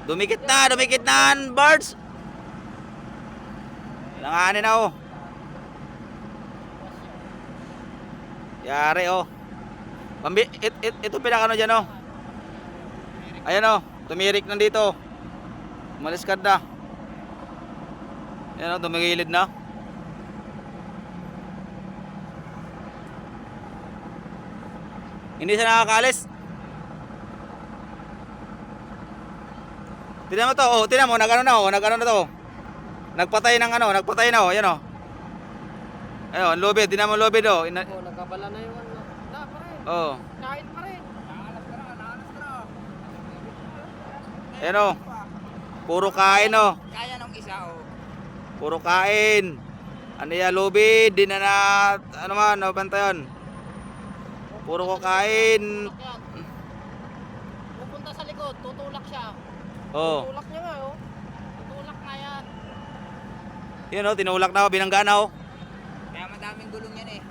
Dumikit na ang birds. Langanin na oh. Yari oh. Ito pinakano dyan oh. Ayan oh, tumirik na dito. Maliskad na. Ayan oh, tumigilid na. Hindi siya nakakaalis. Tingnan mo to, oh, tingnan mo, nag-ano na to. Nagpatay na oh, ayan oh. Ayun, lobid, tingnan mo lobid oh. Nagkabala na yung ano. Na, pa rin. Oh. Kain pa rin. Ayan oh. Puro kain oh. Kaya nung isa oh. Puro kain. Ano yan, lobid, di na ano man, nabantayan. Puro ko kain. Pupunta sa likod, tutulak siya. Oh. Tutulak niya nga oh. Tutulak na yan. Yan oh, tinulak na oh, binangga na oh. Kaya madaming gulong yan eh.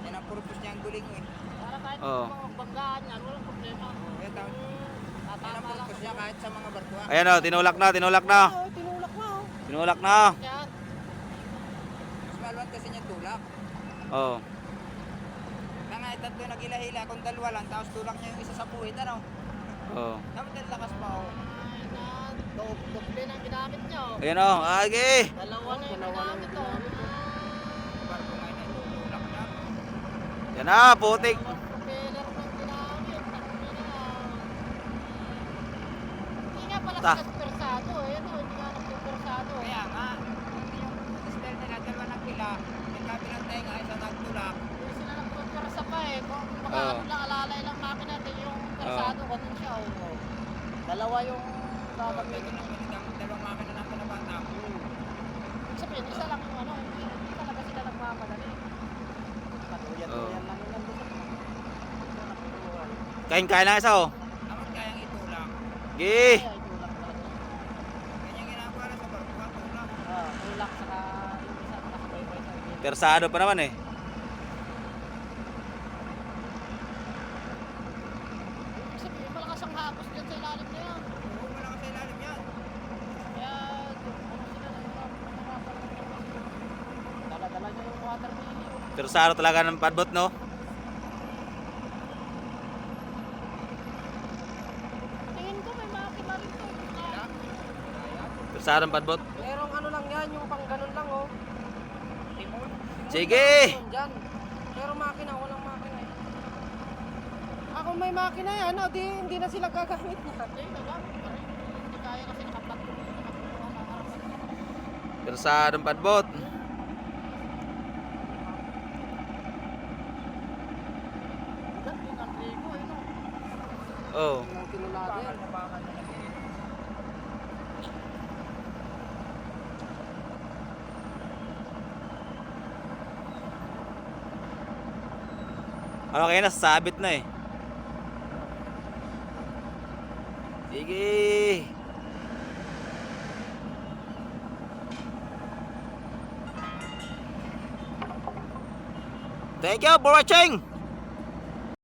Yan ang purpose niya ang guling eh. Para kahit Oh. mga banggaan yan, walang problema. Yan ang purpose niya kahit sa mga barkuhan. Ayan oh, tinulak na. Tinulak na oh. Tinulak na. Yan. Mas maluwag kasi niya tulak. Oh. Kaya tatlo nagila-hila, kung dalawa lang, tapos tulak niya yung isa sa puwit, ano? Oh. Dapat ang lakas pa oh. Doble na ang ginamit niya oh. Ayan oh, agi. Dalawa na yung ginamit oh. Barko ngayon ay tutulak na. Yan na, putik. Propeller ng ginamit. Hindi nga pala Ta. sila persado eh. No? Hindi nga nagpersado. Kaya nga. Yung style nila, dalawa ng pila. May kabilang tenga, isa nagtulak. Hindi sila nagpepersa pa eh. Kung baka Oh. ano lang, alalay lang namin natin yung persado. Ganun siya oh. Dalawa yung gagamitin ng dalawang makina ng pinabata. Sabihin, isa lang yung ano. Hindi talaga sila nagmamadali. Patuyan-tuyan lang yung nandun sa Kain-kain lang isa oh. dapat kayang itulak. Gi. Ganyan ginagawa na sa barkuhan, tulak. Tulak saka yung isa nakabaybay sa gilid. Persado pa naman eh. Ibig sabihin, malakas ang hapos dyan sa ilalim na yan. Oo, malakas sa ilalim yan. Kaya, dala-dala niya yung water lily. Persado talaga ng padbot no. Tingin ko may makina rin to. Persado ng padbot. Merong ano lang yan, yung pang ganun lang oh. Timon? Sige. Dyan. Pero makina, walang makina eh. Ako may makina eh, ano, hindi na sila gagamit niya. Hindi kaya kasi nakapat ko. Persado ng padbot. Din ang trigo eh no. Oh. Yung tinulado yan. Ano kaya nasabit na eh. Sige. Thank you for watching.